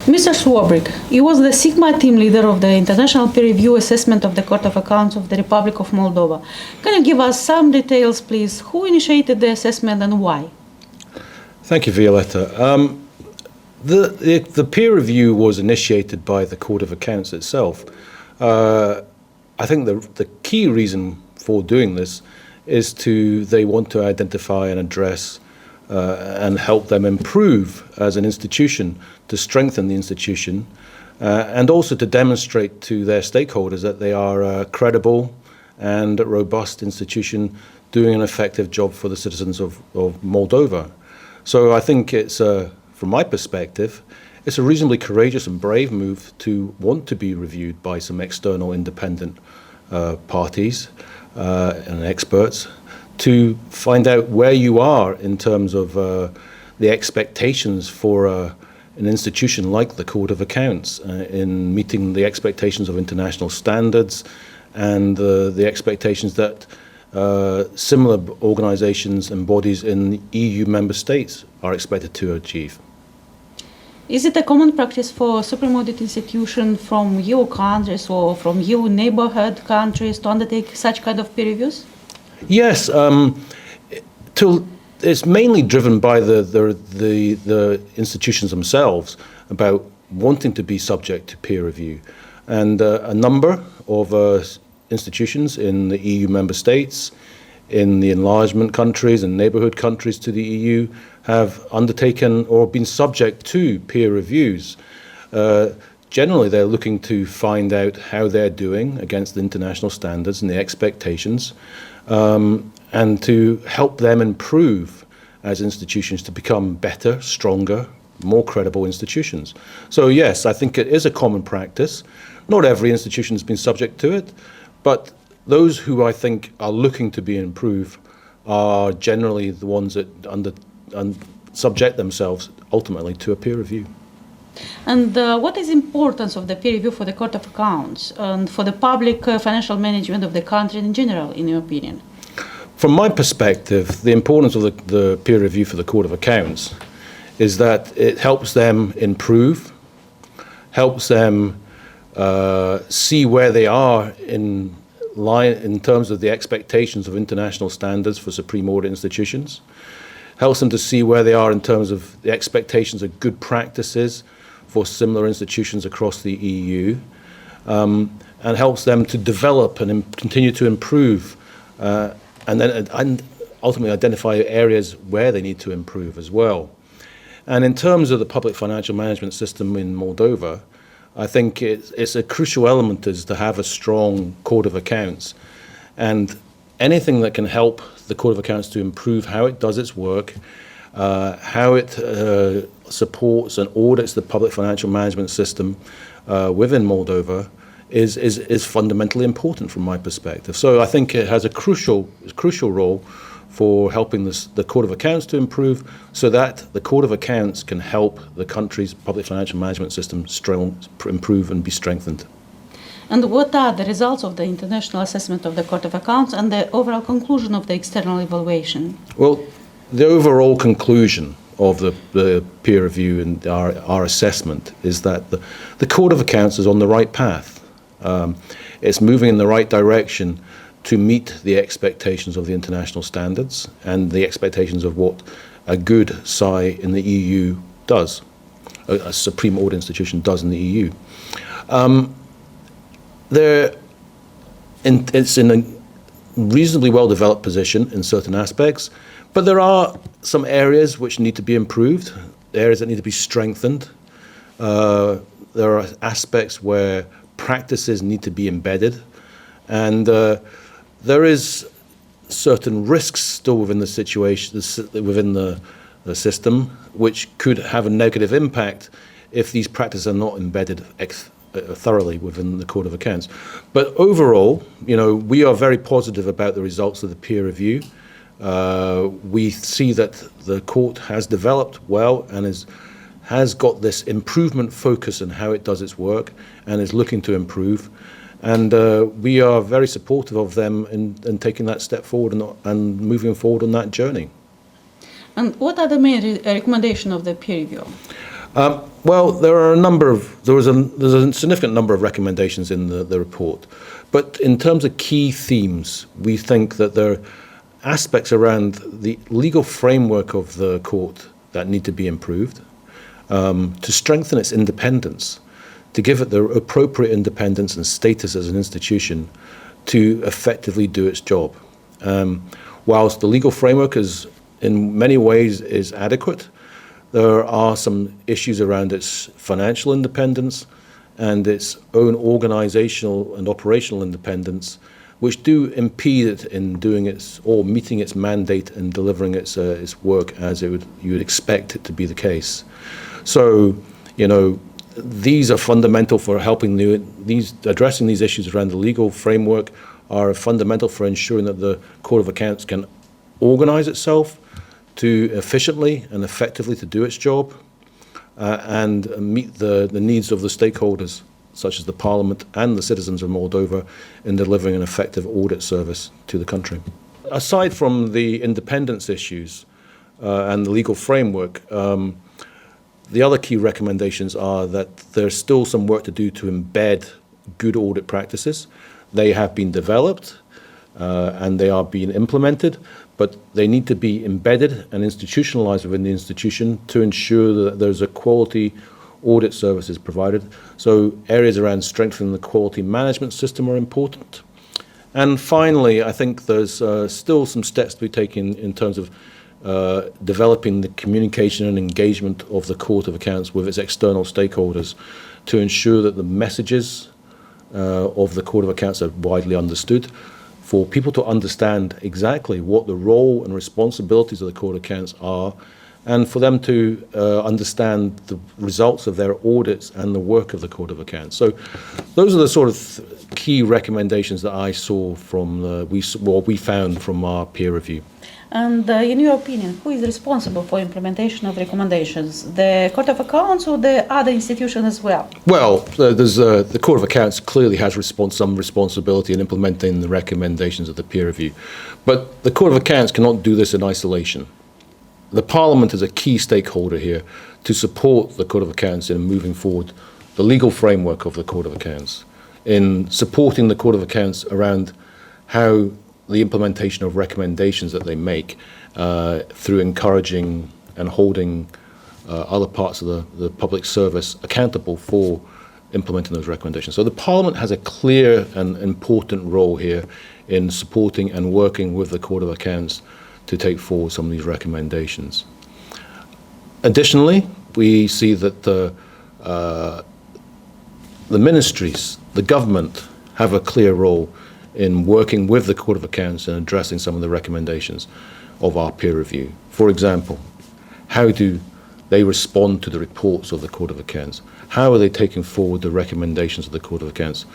Mr. Swarbrick, you was the Sigma team leader of the International Peer Review Assessment of the Court of Accounts of the Republic of Moldova. Can you give us some details, please? Who initiated the assessment and why? Thank you, Violetta. The peer review was initiated by the Court of Accounts itself. I think the key reason for doing this is they want to identify and address and help them improve as an institution, to strengthen the institution, and also to demonstrate to their stakeholders that they are a credible and robust institution doing an effective job for the citizens of Moldova. So I think it's, from my perspective, it's a reasonably courageous and brave move to want to be reviewed by some external independent parties and experts to find out where you are in terms of the expectations for an institution like the Court of Accounts in meeting the expectations of international standards and the expectations that similar organizations and bodies in EU member states are expected to achieve. Is it a common practice for Supreme Audit institution from EU countries or from EU neighborhood countries to undertake such kind of peer reviews? Yes, it's mainly driven by the institutions themselves about wanting to be subject to peer review, and a number of institutions in the EU member states, in the enlargement countries and neighborhood countries to the EU have undertaken or been subject to peer reviews. Generally, they're looking to find out how they're doing against the international standards and the expectations, and to help them improve as institutions to become better, stronger, more credible institutions. So yes, I think it is a common practice. Not every institution has been subject to it, but those who I think are looking to be improved are generally the ones that subject themselves ultimately to a peer review. And what is the importance of the peer review for the Court of Accounts and for the public financial management of the country in general, in your opinion? From my perspective, the importance of the peer review for the Court of Accounts is that it helps them improve, helps them see where they are in line in terms of the expectations of international standards for supreme audit institutions, helps them to see where they are in terms of the expectations of good practices for similar institutions across the EU, and helps them to develop and continue to improve, and ultimately identify areas where they need to improve as well. And in terms of the public financial management system in Moldova, I think it's a crucial element is to have a strong Court of Accounts, and anything that can help the Court of Accounts to improve how it does its work, how it supports and audits the public financial management system within Moldova is fundamentally important from my perspective. So I think it has a crucial role for helping the Court of Accounts to improve, so that the Court of Accounts can help the country's public financial management system improve and be strengthened. And what are the results of the international assessment of the Court of Accounts and the overall conclusion of the external evaluation? Well, the overall conclusion of the peer review and our assessment is that the Court of Accounts is on the right path. It's moving in the right direction to meet the expectations of the international standards and the expectations of what a good SAI in the EU does, a supreme audit institution does in the EU. It's in a reasonably well-developed position in certain aspects, but there are some areas which need to be improved, areas that need to be strengthened. There are aspects where practices need to be embedded, and there is certain risks still within the situation, within the system, which could have a negative impact if these practices are not embedded thoroughly within the Court of Accounts. But overall, we are very positive about the results of the peer review. We see that the court has developed well and has got this improvement focus on how it does its work and is looking to improve. And we are very supportive of them in taking that step forward and moving forward on that journey. And what are the main recommendations of the peer review? Well, there's a significant number of recommendations in the report, but in terms of key themes, we think that there are aspects around the legal framework of the court that need to be improved, to strengthen its independence, to give it the appropriate independence and status as an institution to effectively do its job. Whilst the legal framework is, in many ways, is adequate, there are some issues around its financial independence and its own organizational and operational independence, which do impede it in doing its or meeting its mandate and delivering its work as you would expect it to be the case. So, these are fundamental for helping addressing these issues around the legal framework are fundamental for ensuring that the Court of Accounts can organize itself to efficiently and effectively to do its job and meet the needs of the stakeholders, such as the Parliament and the citizens of Moldova, in delivering an effective audit service to the country. Aside from the independence issues and the legal framework, the other key recommendations are that there's still some work to do to embed good audit practices. They have been developed and they are being implemented, but they need to be embedded and institutionalized within the institution to ensure that there's a quality audit services provided. So areas around strengthening the quality management system are important. And finally, I think there's still some steps to be taken in terms of developing the communication and engagement of the Court of Accounts with its external stakeholders to ensure that the messages of the Court of Accounts are widely understood, for people to understand exactly what the role and responsibilities of the Court of Accounts are, and for them to understand the results of their audits and the work of the Court of Accounts. So those are the sort of key recommendations that I saw from we found from our peer review. And in your opinion, who is responsible for implementation of recommendations? The Court of Accounts or the other institution as well? Well, the Court of Accounts clearly has some responsibility in implementing the recommendations of the peer review. But the Court of Accounts cannot do this in isolation. The Parliament is a key stakeholder here to support the Court of Accounts in moving forward the legal framework of the Court of Accounts, in supporting the Court of Accounts around how the implementation of recommendations that they make through encouraging and holding other parts of the public service accountable for implementing those recommendations. So the Parliament has a clear and important role here in supporting and working with the Court of Accounts to take forward some of these recommendations. Additionally, we see that the ministries, the government, have a clear role in working with the Court of Accounts and addressing some of the recommendations of our peer review. For example, how do they respond to the reports of the Court of Accounts? How are they taking forward the recommendations of the Court of Accounts?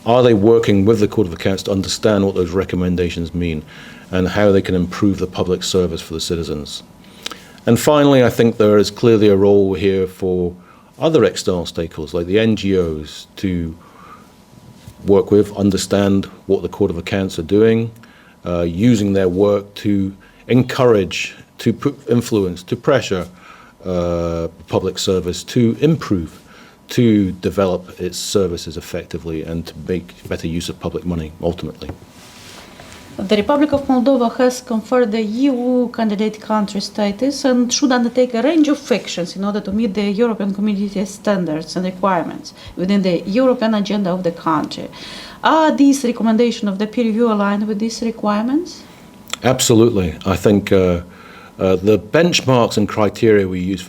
Are they working with the Court of Accounts to understand what those recommendations mean and how they can improve the public service for the citizens? And finally, I think there is clearly a role here for other external stakeholders like the NGOs to work with, understand what the Court of Accounts are doing, using their work to encourage, to put influence, to pressure public service to improve, to develop its services effectively and to make better use of public money ultimately. The Republic of Moldova has conferred the EU candidate country status and should undertake a range of actions in order to meet the European Community standards and requirements within the European agenda of the country. Are these recommendations of the peer review aligned with these requirements? Absolutely. I think the benchmarks and criteria we use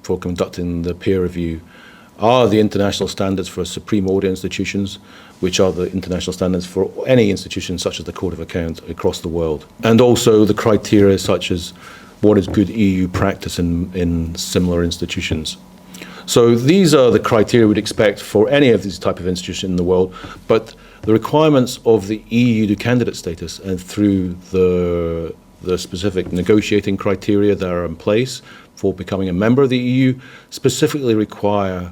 for conducting the peer review are the international standards for supreme audit institutions, which are the international standards for any institution such as the Court of Accounts across the world. And also the criteria such as what is good EU practice in similar institutions. So these are the criteria we'd expect for any of these type of institutions in the world, but the requirements of the EU to candidate status and through the specific negotiating criteria that are in place for becoming a member of the EU specifically require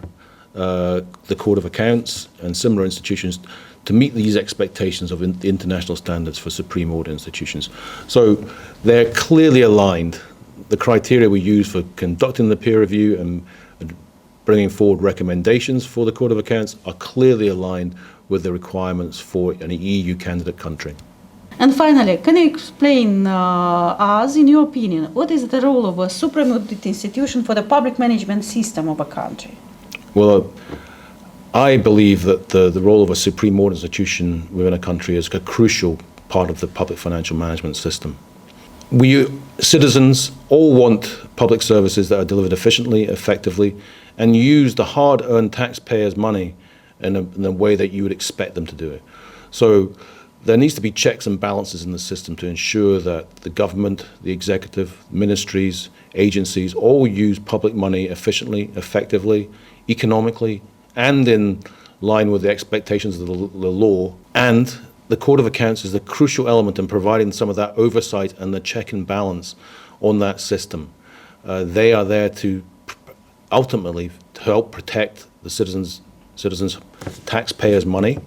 the Court of Accounts and similar institutions to meet these expectations of the international standards for supreme audit institutions. So they're clearly aligned. The criteria we use for conducting the peer review and bringing forward recommendations for the Court of Accounts are clearly aligned with the requirements for an EU candidate country. And finally, can you explain us, in your opinion, what is the role of a supreme audit institution for the public management system of a country? Well, I believe that the role of a supreme audit institution within a country is a crucial part of the public financial management system. We citizens all want public services that are delivered efficiently, effectively, and use the hard-earned taxpayers' money in a way that you would expect them to do it. So there needs to be checks and balances in the system to ensure that the government, the executive, ministries, agencies all use public money efficiently, effectively, economically, and in line with the expectations of the law. And the Court of Accounts is the crucial element in providing some of that oversight and the check and balance on that system. They are there to ultimately to help protect the citizens' taxpayers' money,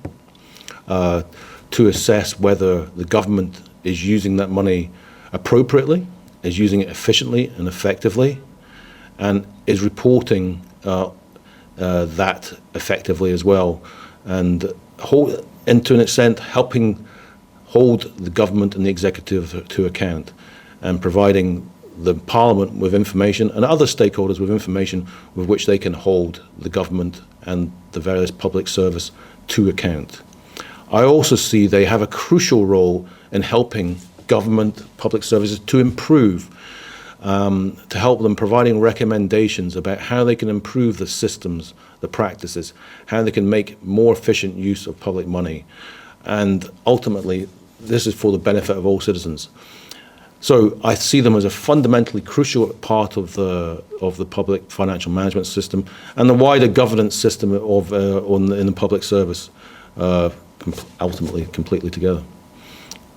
to assess whether the government is using that money appropriately, is using it efficiently and effectively, and is reporting that effectively as well, and to an extent helping hold the government and the executive to account, and providing the Parliament with information and other stakeholders with information with which they can hold the government and the various public service to account. I also see they have a crucial role in helping government public services to improve, to help them providing recommendations about how they can improve the systems, the practices, how they can make more efficient use of public money. And ultimately, this is for the benefit of all citizens. So I see them as a fundamentally crucial part of the public financial management system and the wider governance system in the public service, ultimately completely together.